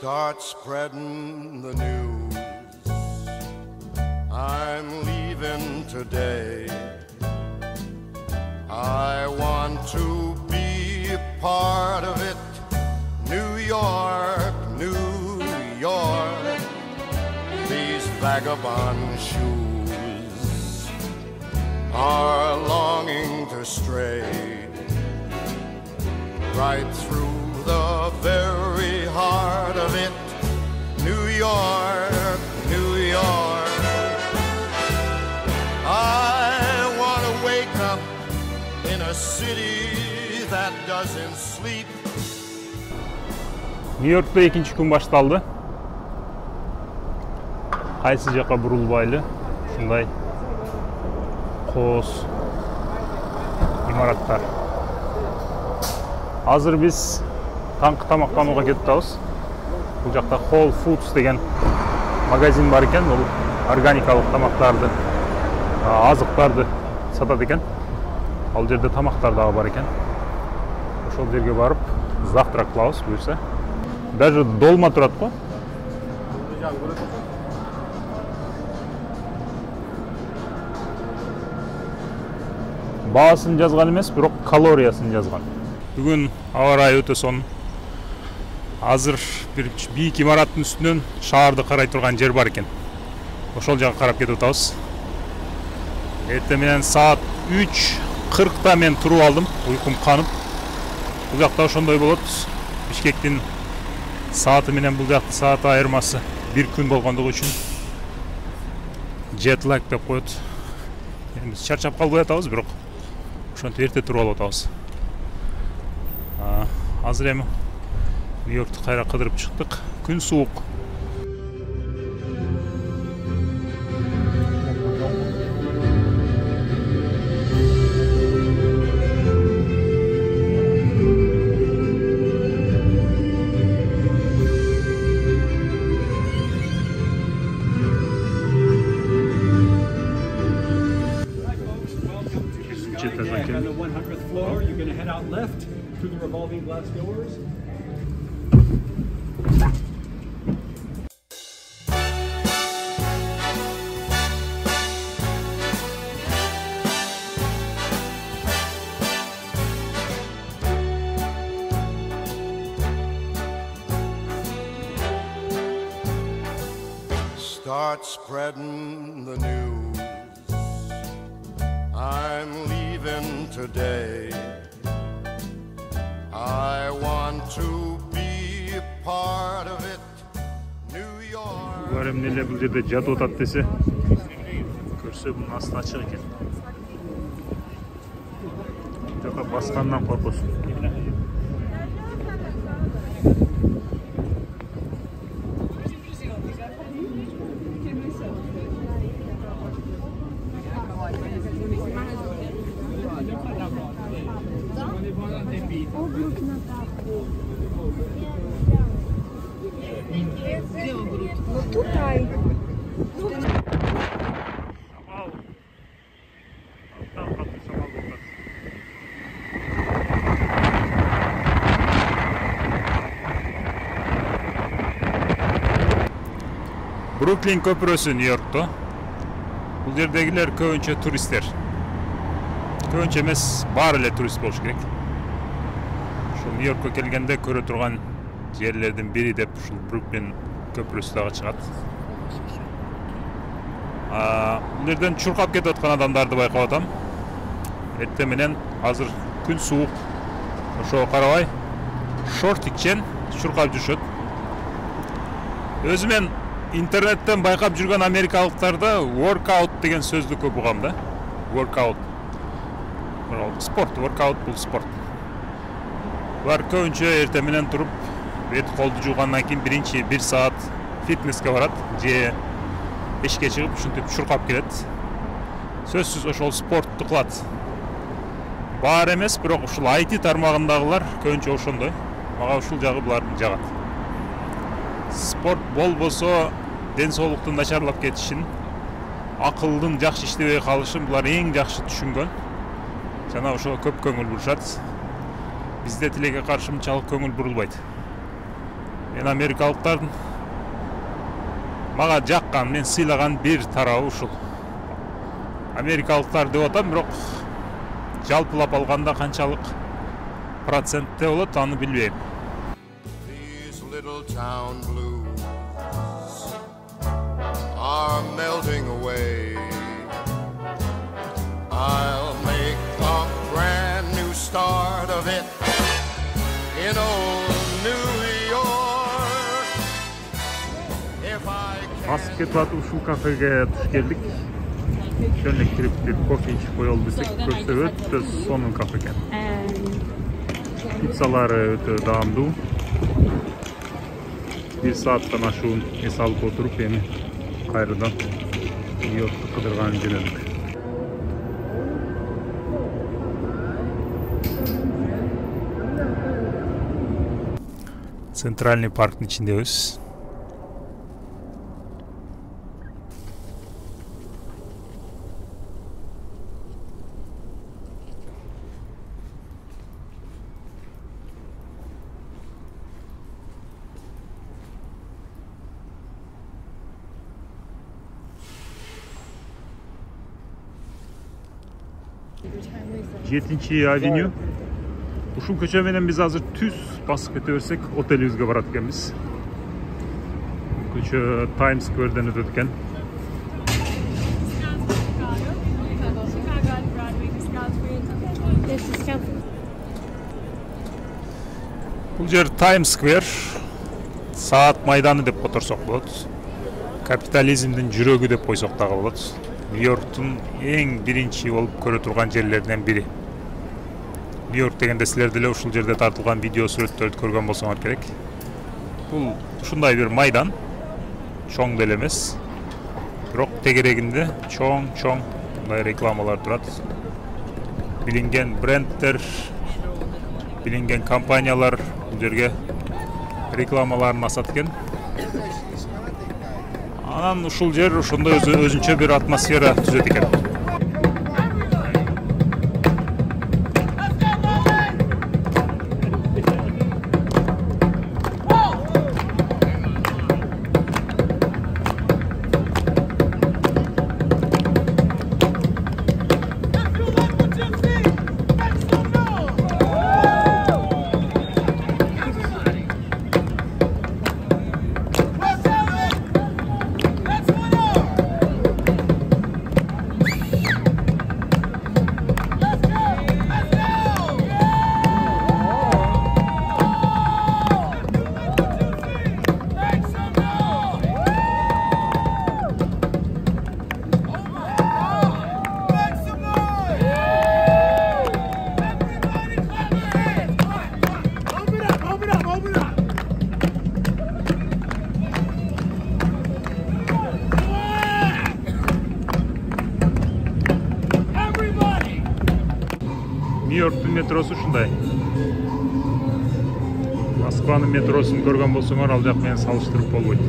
Start spreading the news. I'm leaving today. I want to be a part of it. New York, New York. These vagabond shoes are longing to stray right through the very heart of it. New York, New York. I want to wake up in a city that doesn't sleep. Нью-Йоркта экинчи күн башталды. Кайсы жака бурулбайлы, ушундай кооз имараттар. Азыр биз таңкы тамактанууга кетип атабыз. Бул жакта Whole Foods деген магазин бар экен. Бул органикалык тамактарды, азыктарды сатат экен. Ал жерде тамактар дагы бар экен. Ошол жерге барып, завтрак кылабыз буюрса. Даже долма турат го. Баасын жазган эмес, бирок калориясын жазган. Бүгүн аба ырайы өтө сонун. Азыр бир бийик имараттын үстүнөн шаарды карай турган жер бар экен. Ошол жакка карап кетип атабыз. Эртең менен саат 3:40 мен туруп алдым, уйкум канып. Бул жакта ошондой болот. Бишкектин сааты менен бул жакты саат айырмасы бир күн болгондугу үчүн jet lag деп коет. Эми биз чарчап калбай атабыз, бирок ошентип эрте туруп алып атабыз. Азыр эми Нью-Йоркту кайра кыдырып чыктык. Күн суук. On the 100th floor, you're going to head out left through the revolving glass doors. Start spreading the news. I'm leaving today. I want to be a part of it. New York. Булар эмнеле бул жерде жатып атат десе, көрсө бунун асты ачык экен. Жака баскандан коркосуң. Tutaj. Бруклин көпүрөсү Нью-Йоркто. Бул жердегилер көбүнчө туристтер. Көбүнчө эмес, баары эле турист болуш керек. Ушул Нью-Йоркко келгенде көрө турган жерлердин бири деп ушул Бруклин көпүрөсү дагы чыгат. Бул жерден чуркап кетип аткан адамдарды байкап атам. Эртең менен азыр күн суук. Ошого карабай шортикчен чуркап жүрүшөт. Өзүмен интернеттен байкап жүргөн америкалыктарда workout деген сөздү көп угам да. Workout. Спорт, workout бул спорт. Булар көбүнчө эртең менен туруп, бет колду жуугандан кийин биринчи 1 саат фитнеске барат, же эшикке чыгып, ушинтип чуркап келет. Сөзсүз ошол спортту кылат. Баар эмес, бирок ушул IT тармагындагылар көбүнчө ошондой. Мага ушул жагы булардын жагат. Спорт болбосо ден соолуктун начарлап кетишин, акылдын жакшы иштебей калышын булар эң жакшы түшүнгөн. Жана ошого көп көңүл бурушат. Бизде тилекке каршы мынчалык көңүл бурулбайт. Мен америкалыктардын мага жаккан, мен сыйлаган бир тарабы ушул. Америкалыктар деп атам, бирок жалпылап алганда канчалык процентте болот, аны билбейм. These little town blues are melting away. I'll make a brand new start of it in old New York. If I can. Асып кетип атып ушул кафеге туш келдик. Жөн эле кирип бир кофе ичип коелу десек, көрсө өтө сонун кафе экен. Пиццалары өтө даамдуу. 1 сааттан ашуун эс алып отуруп, эми кайрадан Нью-Йоркту кыдырган жөнөдүк. Центральный парктын ичиндебиз. Жетинчи авеню. Ушул көчө менен биз азыр түз басып кете берсек, отелибизге барат экенбиз. Көчө Times Square'ден өтөт экен. Бул жер Times Square, саат майданы деп которсок болот. Капитализмдин жүрөгү деп койсок дагы болот. Нью-Йорктун эң биринчи болуп көрө турган жерлеринен бири. Нью-Йорк дегенде силер деле ушул жерде тартылган видео сүрөттөрдү көргөн болсоңор керек. Бул ушундай бир майдан, чоң деле эмес. Бирок тегерегинде чоң мындай рекламалар турат. Билинген брендтер, билинген компаниялар бул жерге рекламаларын асат экен. Анан ушул жер ошондой өзүнчө бир атмосфера түзөт экен. Нью-Йорктун метросу ушундай. Москванын метросун көргөн болсоңор, ал жак менен салыштырып болбойт.